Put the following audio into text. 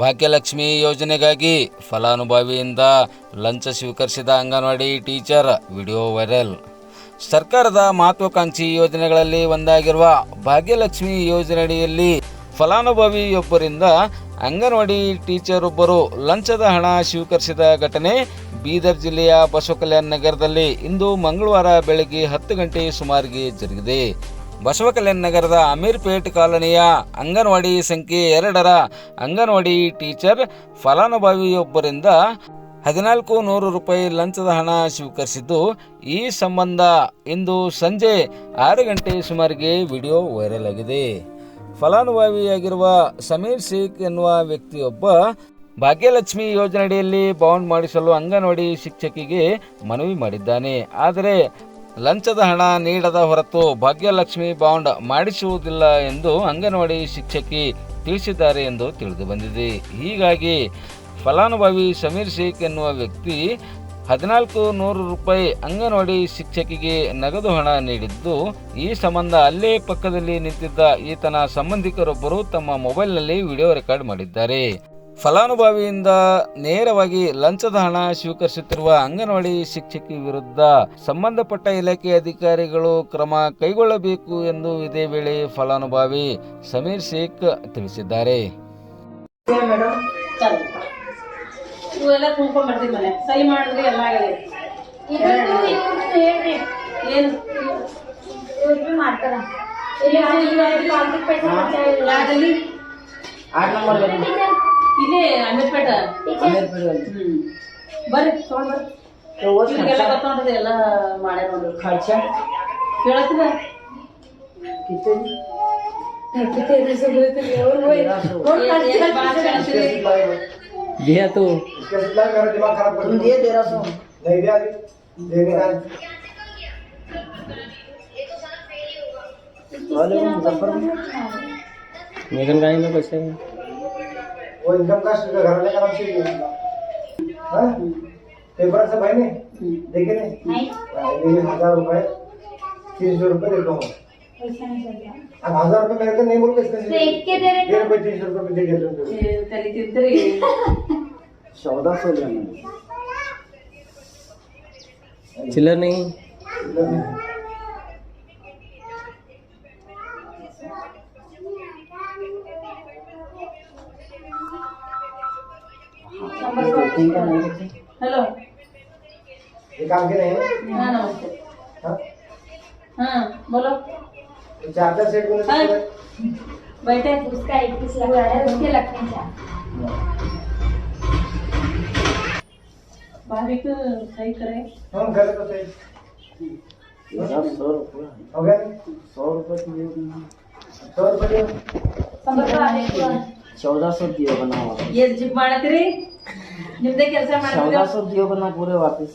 ಭಾಗ್ಯಲಕ್ಷ್ಮಿ ಯೋಜನೆಗಾಗಿ ಫಲಾನುಭವಿಯಿಂದ ಲಂಚ ಸ್ವೀಕರಿಸಿದ ಅಂಗನವಾಡಿ ಟೀಚರ್ ವಿಡಿಯೋ ವೈರಲ್. ಸರ್ಕಾರದ ಮಹತ್ವಾಕಾಂಕ್ಷಿ ಯೋಜನೆಗಳಲ್ಲಿ ಒಂದಾಗಿರುವ ಭಾಗ್ಯಲಕ್ಷ್ಮಿ ಯೋಜನೆಯಡಿಯಲ್ಲಿ ಫಲಾನುಭವಿಯೊಬ್ಬರಿಂದ ಅಂಗನವಾಡಿ ಟೀಚರ್ ಒಬ್ಬರು ಲಂಚದ ಹಣ ಸ್ವೀಕರಿಸಿದ ಘಟನೆ ಬೀದರ್ ಜಿಲ್ಲೆಯ ಬಸವಕಲ್ಯಾಣ ನಗರದಲ್ಲಿ ಇಂದು ಮಂಗಳವಾರ ಬೆಳಗ್ಗೆ 10 ಗಂಟೆ ಸುಮಾರಿಗೆ ಜರುಗಿದೆ. ಬಸವಕಲ್ಯಾಣ ನಗರದ ಅಮೀರ್ಪೇಟ್ ಕಾಲೋನಿಯ ಅಂಗನವಾಡಿ ಸಂಖ್ಯೆ 2ರ ಅಂಗನವಾಡಿ ಟೀಚರ್ ಫಲಾನುಭವಿಯೊಬ್ಬರಿಂದ 1400 ರೂಪಾಯಿ ಲಂಚದ ಹಣ ಸ್ವೀಕರಿಸಿದ್ದು, ಈ ಸಂಬಂಧ ಇಂದು ಸಂಜೆ 6 ಗಂಟೆ ಸುಮಾರಿಗೆ ವಿಡಿಯೋ ವೈರಲ್ ಆಗಿದೆ. ಫಲಾನುಭವಿಯಾಗಿರುವ ಸಮೀರ್ ಶೇಖ್ ಎನ್ನುವ ವ್ಯಕ್ತಿಯೊಬ್ಬ ಭಾಗ್ಯಲಕ್ಷ್ಮಿ ಯೋಜನೆಯಡಿಯಲ್ಲಿ ಬಾಂಡ್ ಮಾಡಿಸಲು ಅಂಗನವಾಡಿ ಶಿಕ್ಷಕಿಗೆ ಮನವಿ ಮಾಡಿದ್ದಾನೆ. ಆದರೆ ಲಂಚದ ಹಣ ನೀಡದ ಹೊರತು ಭಾಗ್ಯಲಕ್ಷ್ಮಿ ಬಾಂಡ್ ಮಾಡಿಸುವುದಿಲ್ಲ ಎಂದು ಅಂಗನವಾಡಿ ಶಿಕ್ಷಕಿ ತಿಳಿಸಿದ್ದಾರೆ ಎಂದು ತಿಳಿದು ಬಂದಿದೆ. ಹೀಗಾಗಿ ಫಲಾನುಭವಿ ಸಮೀರ್ ಶೇಖ್ ಎನ್ನುವ ವ್ಯಕ್ತಿ 1400 ರೂಪಾಯಿ ಅಂಗನವಾಡಿ ಶಿಕ್ಷಕಿಗೆ ನಗದು ಹಣ ನೀಡಿದ್ದು, ಈ ಸಂಬಂಧ ಅಲ್ಲೇ ಪಕ್ಕದಲ್ಲಿ ನಿಂತಿದ್ದ ಈತನ ಸಂಬಂಧಿಕರೊಬ್ಬರು ತಮ್ಮ ಮೊಬೈಲ್ನಲ್ಲಿ ವಿಡಿಯೋ ರೆಕಾರ್ಡ್ ಮಾಡಿದ್ದಾರೆ. ಫಲಾನುಭವಿಯಿಂದ ನೇರವಾಗಿ ಲಂಚದ ಹಣ ಸ್ವೀಕರಿಸುತ್ತಿರುವ ಅಂಗನವಾಡಿ ಶಿಕ್ಷಕಿ ವಿರುದ್ಧ ಸಂಬಂಧಪಟ್ಟ ಇಲಾಖೆ ಅಧಿಕಾರಿಗಳು ಕ್ರಮ ಕೈಗೊಳ್ಳಬೇಕು ಎಂದು ಇದೇ ವೇಳೆ ಫಲಾನುಭವಿ ಸಮೀರ್ ಶೇಖ್ ತಿಳಿಸಿದ್ದಾರೆ. ಇವೆಲ್ಲ ತುಂಬ್ಕೊಂಡ್ಬರ್ತೀವಿ ಮನೆ ಸಹಿ ಮಾಡಿದ್ರೆ ಎಲ್ಲ ಆಗಿದೆ. ಏನು ಮಾಡ್ತಾರ ಇಲ್ಲೇ ಅಮೀರ್ಪೇಟ ಬರ್ರಿ ತಗೊಂಡ್ಬರ್ರಿ ಕತ್ತೊಂಡ್ರಿ ಎಲ್ಲ ಮಾಡ್ಯಾರ ನೋಡ್ರಿ. ಖರ್ಚ ಕೇಳತ್ತಿದ दिया तो दिमाग खराब कर दिए दे रहा हूं नहीं दिया देने का वाले मुजफ्फर मेगन गाड़ी में कैसे वो इनकम कास्ट का घर वाले का नाम से हां पेपर से भाई ने देखे नहीं 1000 रुपए 300 रुपए देता हूं अब 1000 रुपए मेरे को नहीं बोल के देख के दे रहे हैं 300 रुपए दे देते तरी तिंतरी 1400 लेना चिल्लर नहीं हेलो ये काम के नहीं हाँ नमस्ते हां हाँ बोलो चार्जर सेट बोले बैठे उसका 21 लाख आया उसके लगने से भाभी को सही करे हम कर तो सही 100 रुपये हो गया 100 रुपये दिए 100 रुपए संपर्क आने को 1400 दिए बना ये जिप ಮಾಡತ್ರಿ ನಿಮ್ದೇ ಕೆಲಸ ಮಾಡ್ತೀರಾ 1400 दिए बना पूरे वापस